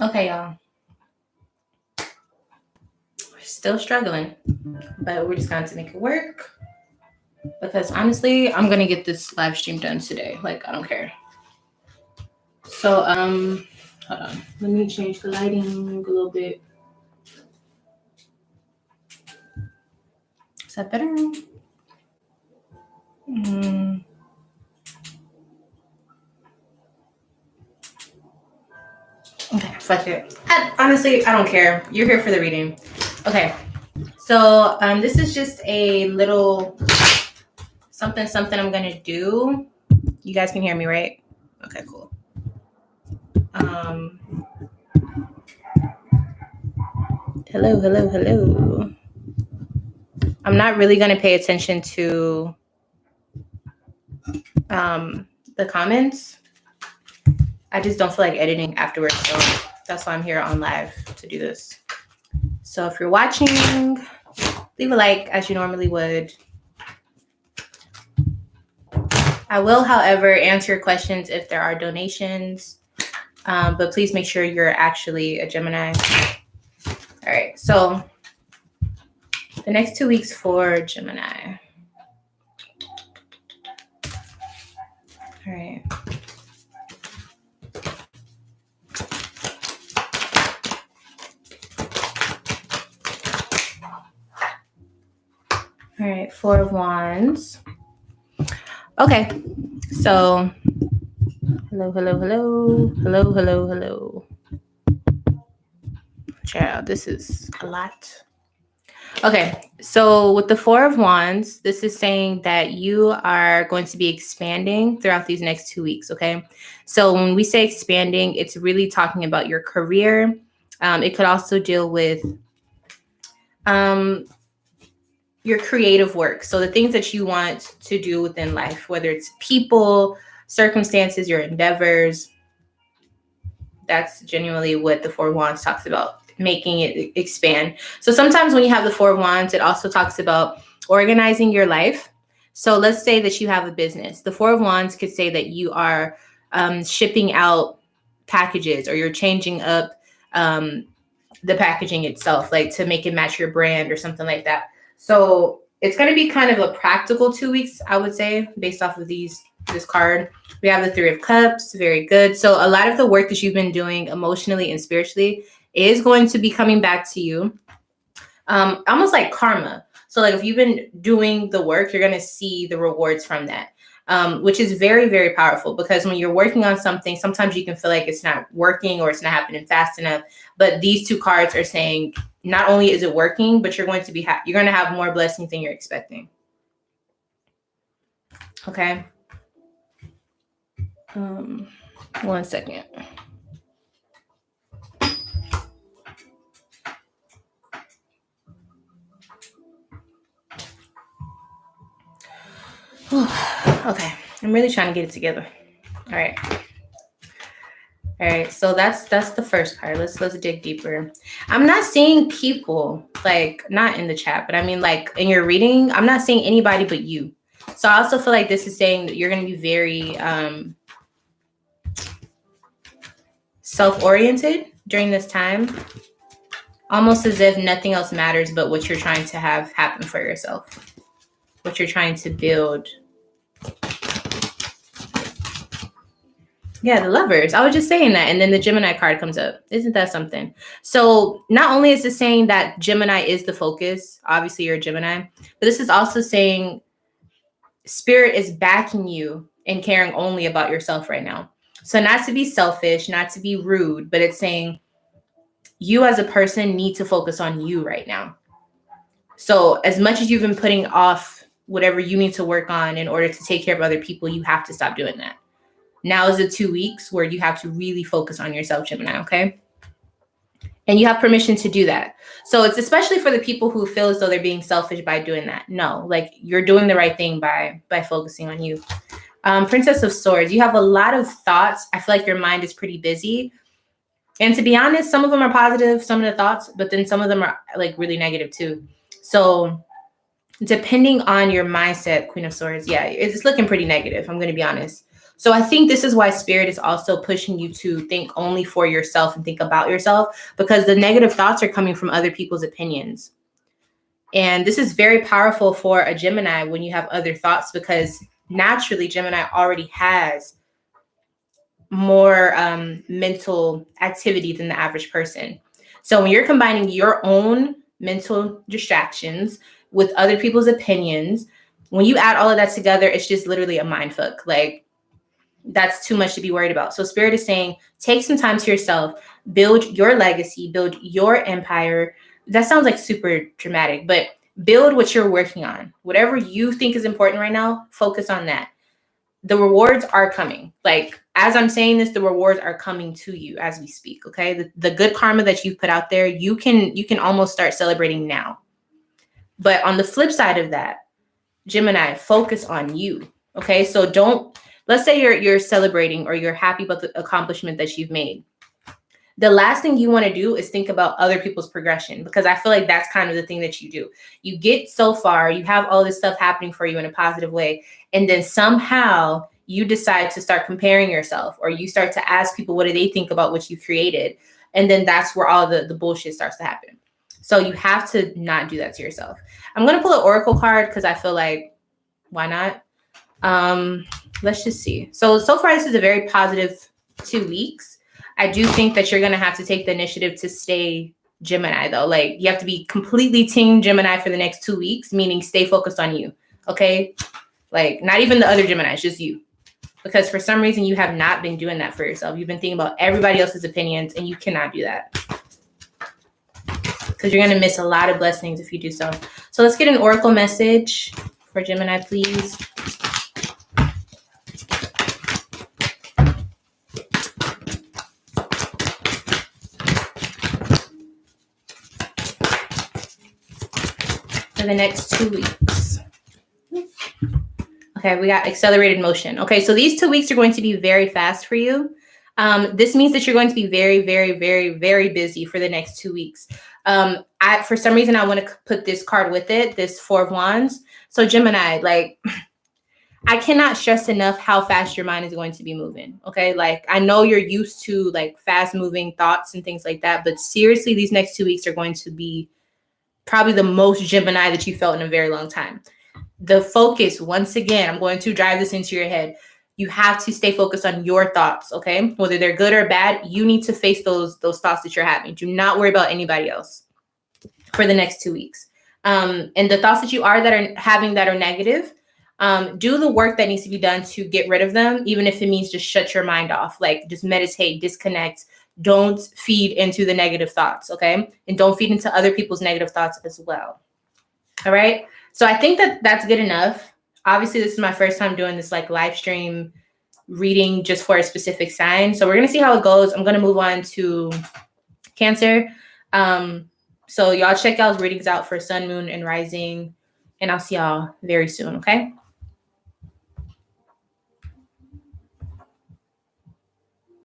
Okay, y'all. We're still struggling, but we're just going to make it work. Because honestly, I'm gonna get this live stream done today. Like, I don't care. So, hold on. Let me change the lighting a little bit. Is that better? Okay, fuck it. Honestly, I don't care. You're here for the reading. Okay. So, this is just a little something I'm gonna do. You guys can hear me, right? Okay, cool. Hello. I'm not really gonna pay attention to the comments. I just don't feel like editing afterwards, so that's why I'm here on live to do this. So if you're watching, leave a like as you normally would. I will, however, answer your questions if there are donations, but please make sure you're actually a Gemini. All right, so the next 2 weeks for Gemini. All right. All right, 4 of Wands. Okay, so hello. Child, this is a lot. Okay, so with the 4 of Wands, this is saying that you are going to be expanding throughout these next 2 weeks, okay? So when we say expanding, it's really talking about your career. It could also deal with your creative work. So the things that you want to do within life, whether it's people, circumstances, your endeavors. That's genuinely what the 4 of Wands talks about, making it expand. So sometimes when you have the 4 of Wands, it also talks about organizing your life. So let's say that you have a business. The 4 of Wands could say that you are shipping out packages, or you're changing up the packaging itself, like to make it match your brand or something like that. So it's going to be kind of a practical 2 weeks, I would say, based off of this card. We have the 3 of Cups. Very good. So a lot of the work that you've been doing emotionally and spiritually is going to be coming back to you. Almost like karma. So like if you've been doing the work, you're going to see the rewards from that. Which is very, very powerful, because when you're working on something, sometimes you can feel like it's not working or it's not happening fast enough. But these 2 cards are saying not only is it working, but you're going to be you're going to have more blessings than you're expecting. Okay. 1 second. Okay, I'm really trying to get it together. All right, so that's the first card. Let's dig deeper. I'm not seeing people, like, not in the chat, but I mean, like, in your reading, I'm not seeing anybody but you. So I also feel like this is saying that you're going to be very self-oriented during this time, almost as if nothing else matters but what you're trying to have happen for yourself, what you're trying to build. Yeah, the Lovers. I was just saying that. And then the Gemini card comes up. Isn't that something? So not only is this saying that Gemini is the focus, obviously you're a Gemini, but this is also saying Spirit is backing you and caring only about yourself right now. So not to be selfish, not to be rude, but it's saying you as a person need to focus on you right now. So as much as you've been putting off whatever you need to work on in order to take care of other people, you have to stop doing that. Now is the 2 weeks where you have to really focus on yourself, Gemini, okay? And you have permission to do that. So it's especially for the people who feel as though they're being selfish by doing that. No, like, you're doing the right thing by focusing on you. Princess of Swords, you have a lot of thoughts. I feel like your mind is pretty busy. And to be honest, some of them are positive, some of the thoughts, but then some of them are like really negative too. So depending on your mindset, Queen of Swords, yeah, it's looking pretty negative. I'm going to be honest. So I think this is why Spirit is also pushing you to think only for yourself and think about yourself, because the negative thoughts are coming from other people's opinions. And this is very powerful for a Gemini when you have other thoughts, because naturally Gemini already has more mental activity than the average person. So when you're combining your own mental distractions with other people's opinions, when you add all of that together, it's just literally a mind fuck. Like, that's too much to be worried about. So Spirit is saying, take some time to yourself, build your legacy, build your empire. That sounds like super dramatic, but build what you're working on. Whatever you think is important right now, focus on that. The rewards are coming. Like, as I'm saying this, the rewards are coming to you as we speak. Okay. The good karma that you've put out there, you can almost start celebrating now. But on the flip side of that, Gemini, focus on you. Okay. So let's say you're celebrating or you're happy about the accomplishment that you've made. The last thing you want to do is think about other people's progression, because I feel like that's kind of the thing that you do. You get so far, you have all this stuff happening for you in a positive way, and then somehow you decide to start comparing yourself, or you start to ask people what do they think about what you created, and then that's where all the bullshit starts to happen. So you have to not do that to yourself. I'm going to pull an oracle card because I feel like, why not? Let's just see. So far, this is a very positive 2 weeks. I do think that you're going to have to take the initiative to stay Gemini, though. Like, you have to be completely team Gemini for the next 2 weeks, meaning stay focused on you. Okay. Like, not even the other Geminis, just you. Because for some reason, you have not been doing that for yourself. You've been thinking about everybody else's opinions, and you cannot do that, because you're going to miss a lot of blessings if you do so. So let's get an oracle message for Gemini, please. For the next 2 weeks. Okay, we got accelerated motion. Okay, so these 2 weeks are going to be very fast for you. This means that you're going to be very, very, very, very busy for the next 2 weeks. For some reason, I want to put this card with it, this Four of Wands. So Gemini, like, I cannot stress enough how fast your mind is going to be moving. Okay, like, I know you're used to like fast moving thoughts and things like that, but seriously, these next 2 weeks are going to be probably the most Gemini that you felt in a very long time. The focus, once again, I'm going to drive this into your head. You have to stay focused on your thoughts, okay? Whether they're good or bad, you need to face those thoughts that you're having. Do not worry about anybody else for the next 2 weeks. And the thoughts that you are having that are negative, do the work that needs to be done to get rid of them, even if it means just shut your mind off. Like, just meditate, disconnect. Don't feed into the negative thoughts, okay? And don't feed into other people's negative thoughts as well. All right? So I think that that's good enough. Obviously, this is my first time doing this like live stream reading just for a specific sign. So we're going to see how it goes. I'm going to move on to Cancer. So y'all check y'all's readings out for Sun, Moon, and Rising. And I'll see y'all very soon, okay?